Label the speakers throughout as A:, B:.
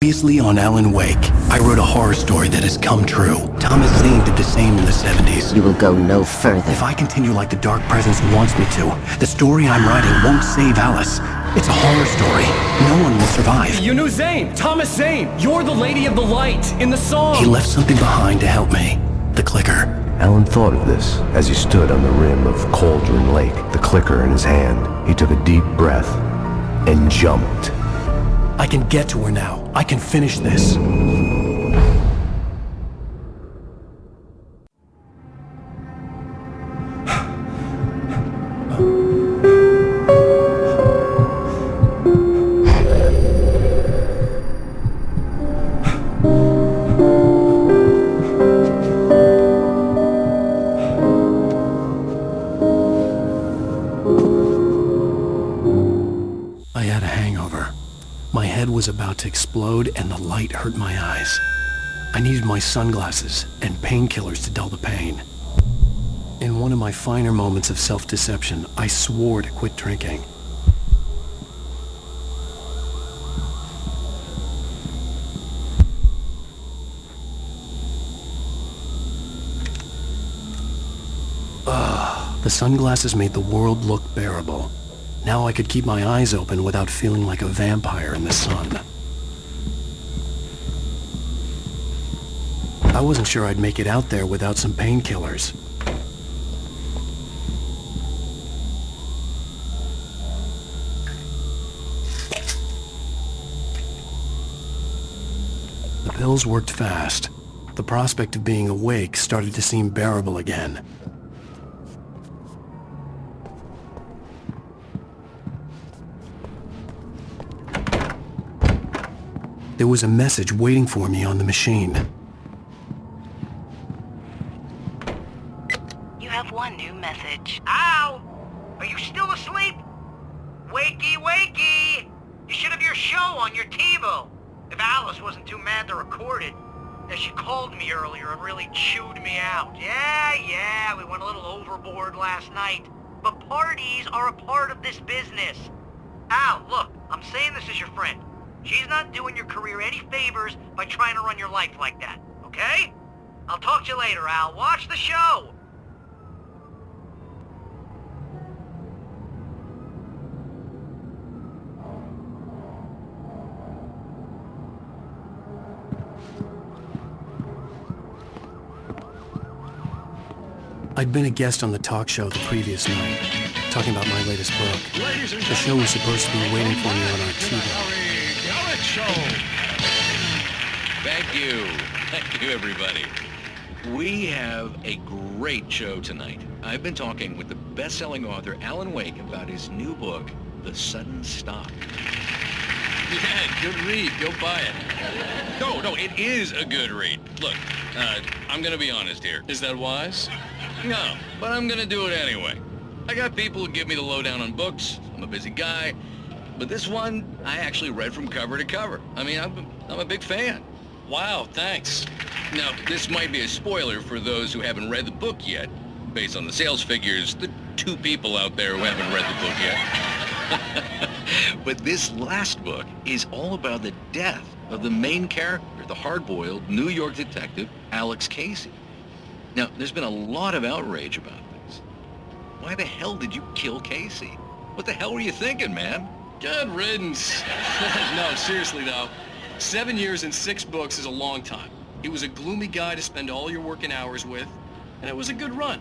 A: Previously on Alan Wake, I wrote a horror story that has come true. Thomas Zane did the same in the 70s.
B: You will go no further.
A: If I continue like the Dark Presence wants me to, the story I'm writing won't save Alice. It's a horror story. No one will survive.
C: You knew Zane! Thomas Zane! You're the Lady of the Light in the song!
A: He left something behind to help me. The clicker.
D: Alan thought of this as he stood on the rim of Cauldron Lake, the clicker in his hand. He took a deep breath and jumped.
A: I can get to her now. I can finish this. I had a hangover. My head was about to explode and the light hurt my eyes. I needed my sunglasses and painkillers to dull the pain. In one of my finer moments of self-deception, I swore to quit drinking. The sunglasses made the world look bearable. Now I could keep my eyes open without feeling like a vampire in the sun. I wasn't sure I'd make it out there without some painkillers. The pills worked fast. The prospect of being awake started to seem bearable again. There was a message waiting for me on the machine.
E: You have one new message.
F: Ow! Are you still asleep? Wakey, wakey! You should have your show on your TiVo. If Alice wasn't too mad to record it. Yeah, she called me earlier and really chewed me out. Yeah, we went a little overboard last night. But parties are a part of this business. Al, look, I'm saying this as your friend. She's not doing your career any favors by trying to run your life like that, okay? I'll talk to you later, Al. Watch the show!
A: I'd been a guest on the talk show the previous night, talking about my latest book. The show was supposed to be waiting for me on our TiVo.
G: Thank you, everybody. We have a great show tonight. I've been talking with the best-selling author Alan Wake about his new book, The Sudden Stop.
H: Yeah, good read. Go buy it.
G: No, it is a good read. Look, I'm gonna be honest here.
H: Is that wise?
G: No, but I'm gonna do it anyway. I got people who give me the lowdown on books. I'm a busy guy. But this one, I actually read from cover to cover. I mean, I'm a big fan.
H: Wow, thanks.
G: Now, this might be a spoiler for those who haven't read the book yet. Based on the sales figures, the 2 people out there who haven't read the book yet. But this last book is all about the death of the main character, the hard-boiled New York detective, Alex Casey. Now, there's been a lot of outrage about this. Why the hell did you kill Casey? What the hell were you thinking, man?
H: Good riddance. No, seriously though. 7 years and 6 books is a long time. He was a gloomy guy to spend all your working hours with, and it was a good run.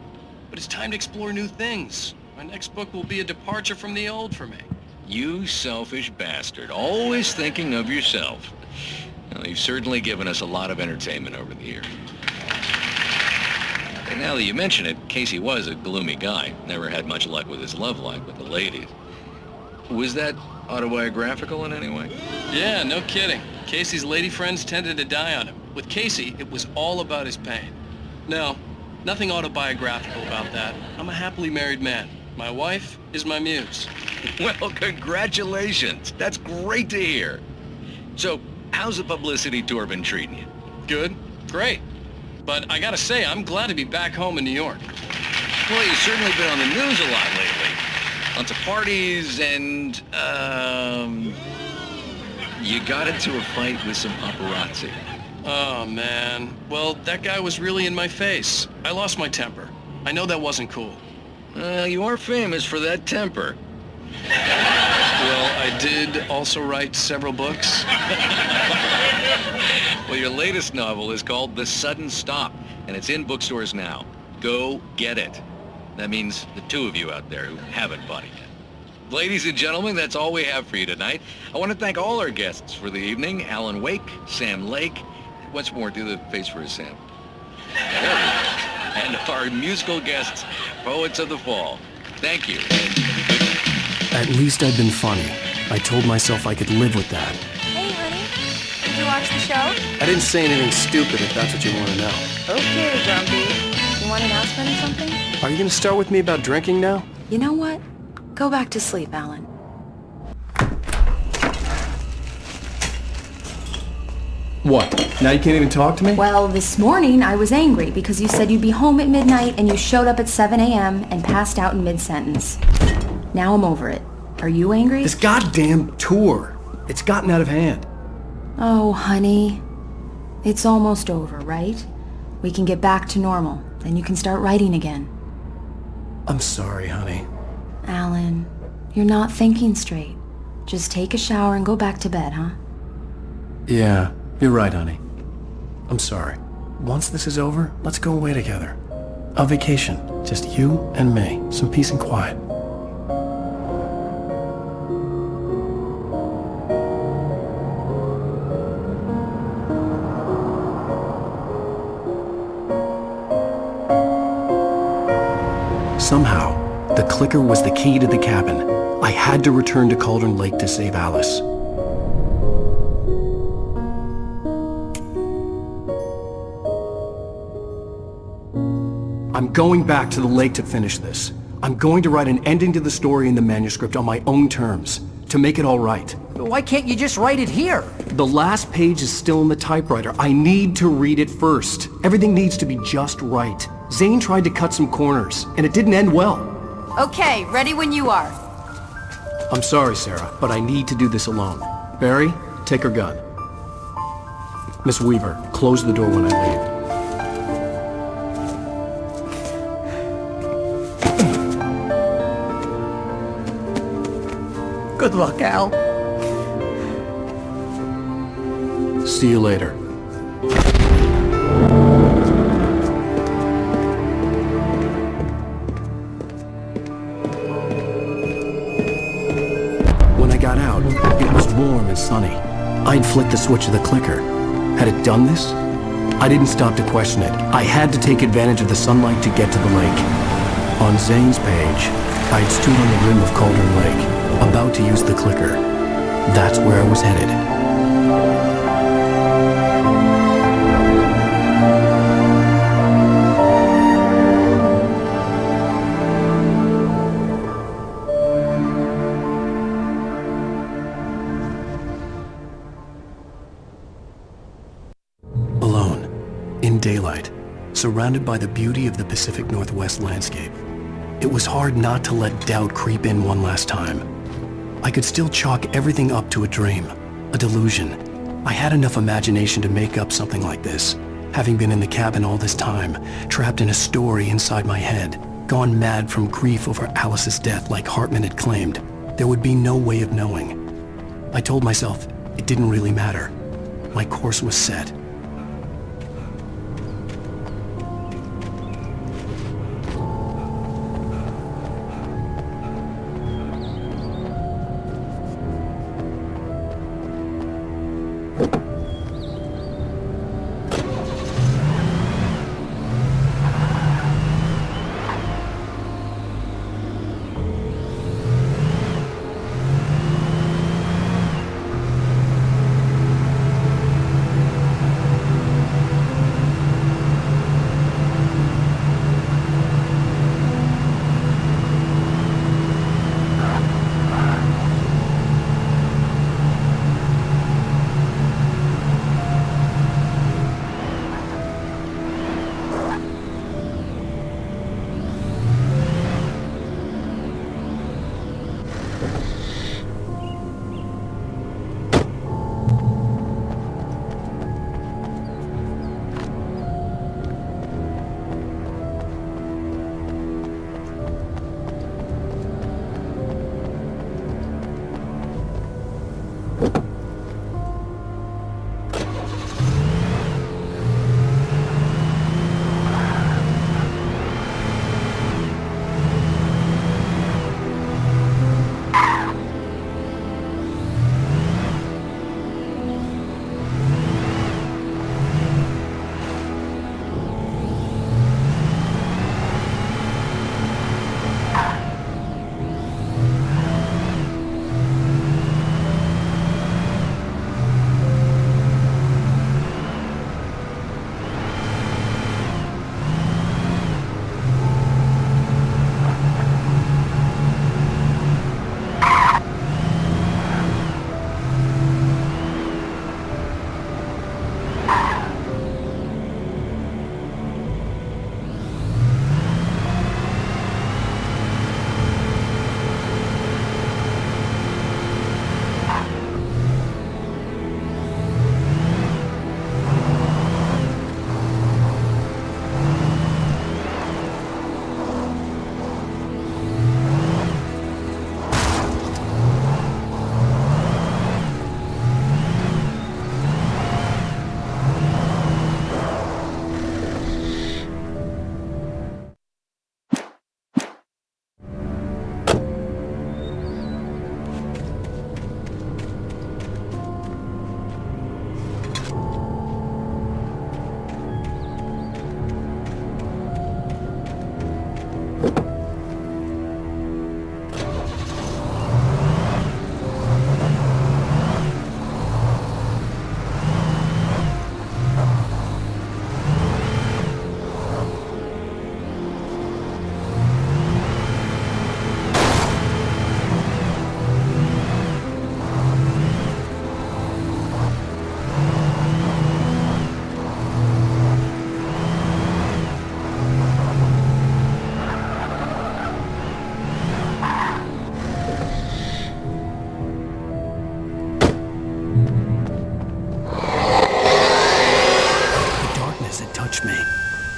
H: But it's time to explore new things. My next book will be a departure from the old for me.
G: You selfish bastard, always thinking of yourself. Well, you've certainly given us a lot of entertainment over the years. And now that you mention it, Casey was a gloomy guy. Never had much luck with his love life with the ladies. Was that autobiographical in any way?
H: Yeah, no kidding. Casey's lady friends tended to die on him. With Casey, it was all about his pain. No, nothing autobiographical about that. I'm a happily married man. My wife is my muse.
G: Well, congratulations. That's great to hear. So, how's the publicity tour been treating you?
H: Good. Great. But I gotta say, I'm glad to be back home in New York.
G: Well, you've certainly been on the news a lot lately. Lots of parties and, You got into a fight with some paparazzi.
H: Oh, man. Well, that guy was really in my face. I lost my temper. I know that wasn't cool.
G: You are famous for that temper.
H: Well, I did also write several books.
G: Well, your latest novel is called The Sudden Stop, and it's in bookstores now. Go get it. That means the two of you out there who haven't bought it yet. Ladies and gentlemen, that's all we have for you tonight. I want to thank all our guests for the evening. Alan Wake, Sam Lake. Once more, do the face for us, Sam. There we go. And our musical guests, Poets of the Fall. Thank you.
A: At least I'd been funny. I told myself I could live with that.
B: Hey, honey. Did you watch the show?
A: I didn't say anything stupid if that's what you want to know.
B: Okay, Grumpy. You want an aspirin or something?
A: Are you going to start with me about drinking now?
B: You know what? Go back to sleep, Alan.
A: What? Now you can't even talk to me?
B: Well, this morning I was angry because you said you'd be home at midnight and you showed up at 7 a.m. and passed out in mid-sentence. Now I'm over it. Are you angry?
A: This goddamn tour. It's gotten out of hand.
B: Oh, honey. It's almost over, right? We can get back to normal. Then you can start writing again.
A: I'm sorry, honey.
B: Alan, you're not thinking straight. Just take a shower and go back to bed, huh?
A: Yeah, you're right, honey. I'm sorry. Once this is over, let's go away together. A vacation. Just you and me. Some peace and quiet. Somehow, the clicker was the key to the cabin. I had to return to Cauldron Lake to save Alice. I'm going back to the lake to finish this. I'm going to write an ending to the story in the manuscript on my own terms, to make it all right.
C: Why can't you just write it here?
A: The last page is still in the typewriter. I need to read it first. Everything needs to be just right. Zane tried to cut some corners, and it didn't end well.
B: Okay, ready when you are.
A: I'm sorry, Sarah, but I need to do this alone. Barry, take her gun. Miss Weaver, close the door when I leave.
C: Good luck, Al.
A: See you later. When I got out, it was warm and sunny. I'd flicked the switch of the clicker. Had it done this? I didn't stop to question it. I had to take advantage of the sunlight to get to the lake. On Zane's page, I'd stood on the rim of Cauldron Lake, about to use the clicker. That's where I was headed. Alone, in daylight, surrounded by the beauty of the Pacific Northwest landscape. It was hard not to let doubt creep in one last time. I could still chalk everything up to a dream, a delusion. I had enough imagination to make up something like this, having been in the cabin all this time, trapped in a story inside my head, gone mad from grief over Alice's death like Hartman had claimed. There would be no way of knowing. I told myself it didn't really matter. My course was set.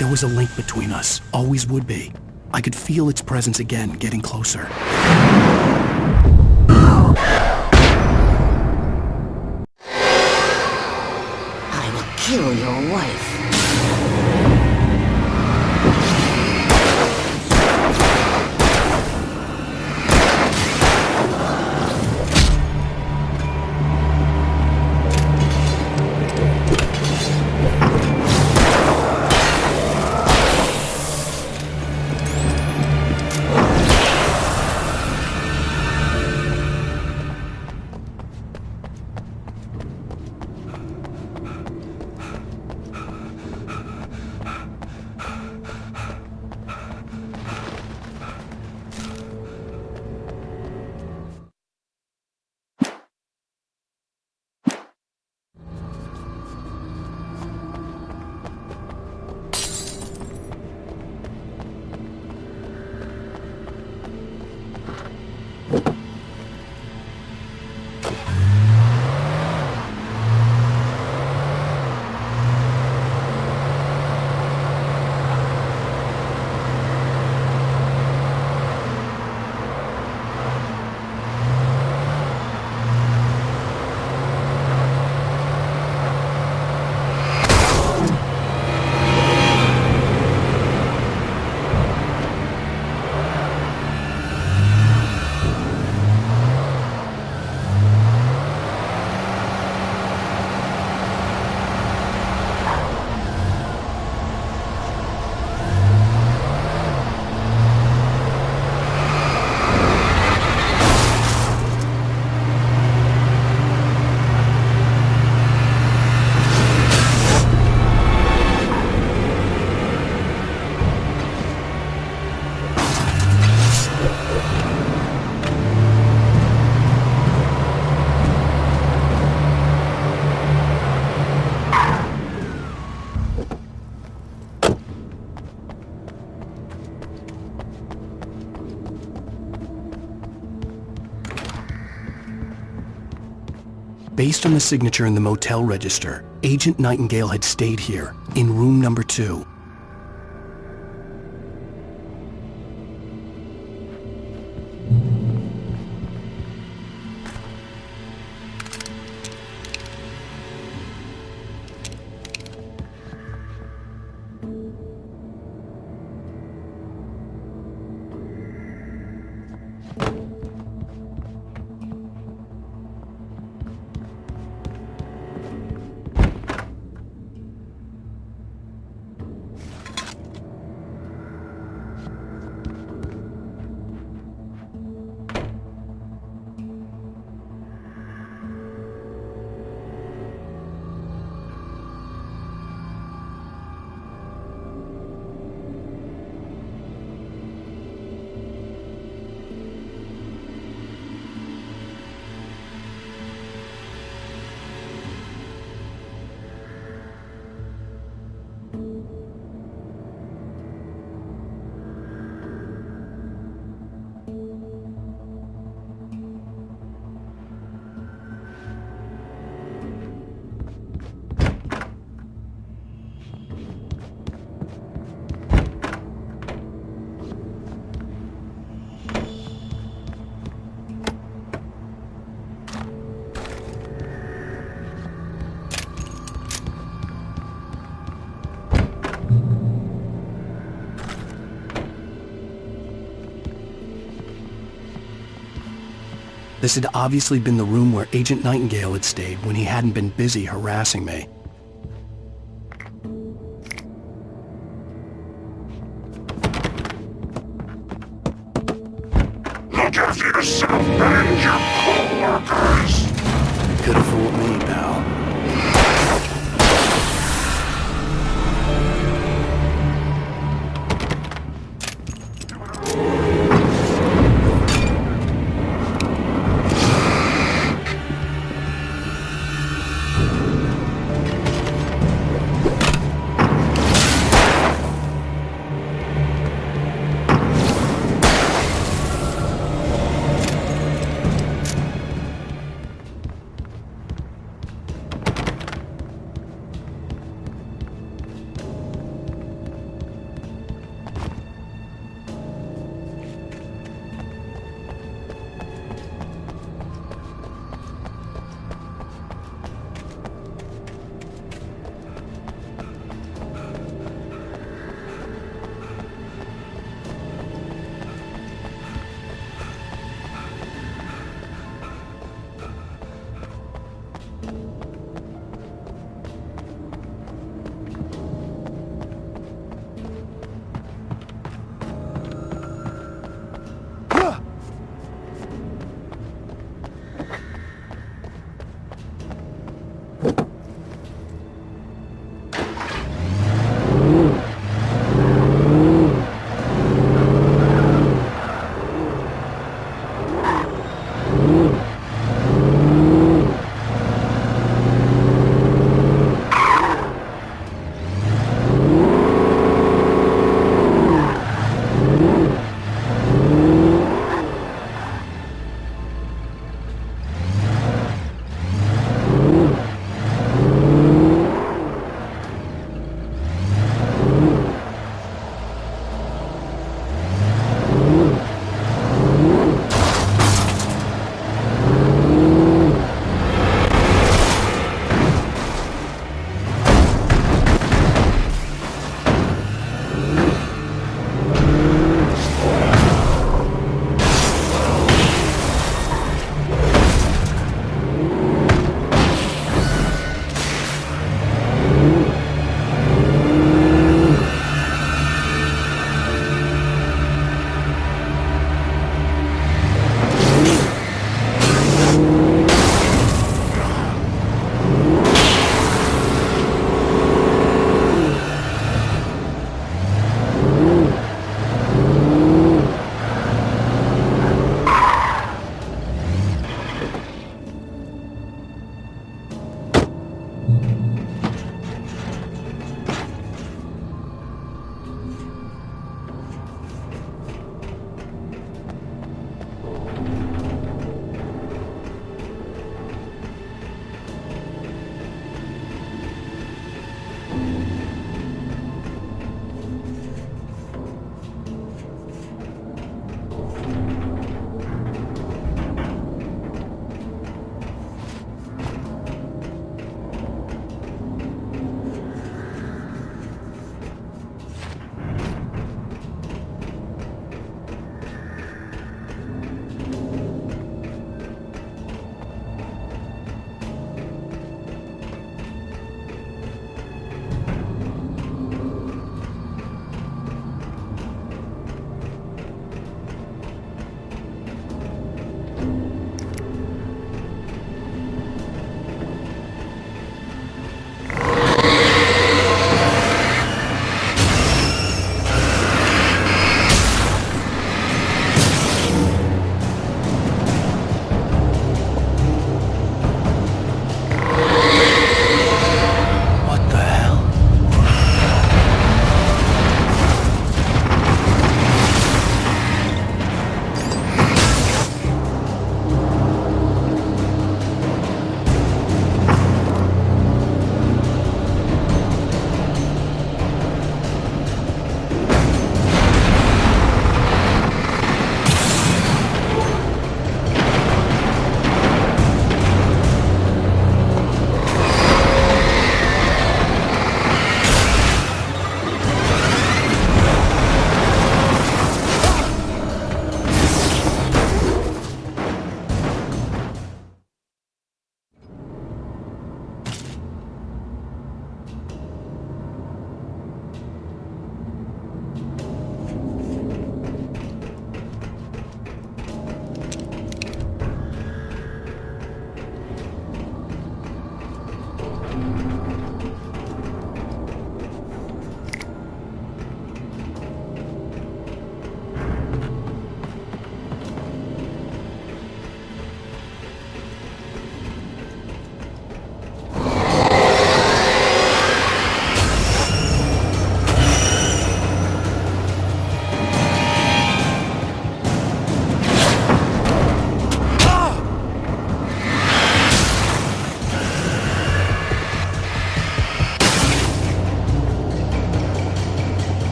A: There was a link between us, always would be. I could feel its presence again, getting closer.
I: I will kill your wife.
A: Based on the signature in the motel register, Agent Nightingale had stayed here, in room number 2. This had obviously been the room where Agent Nightingale had stayed when he hadn't been busy harassing me.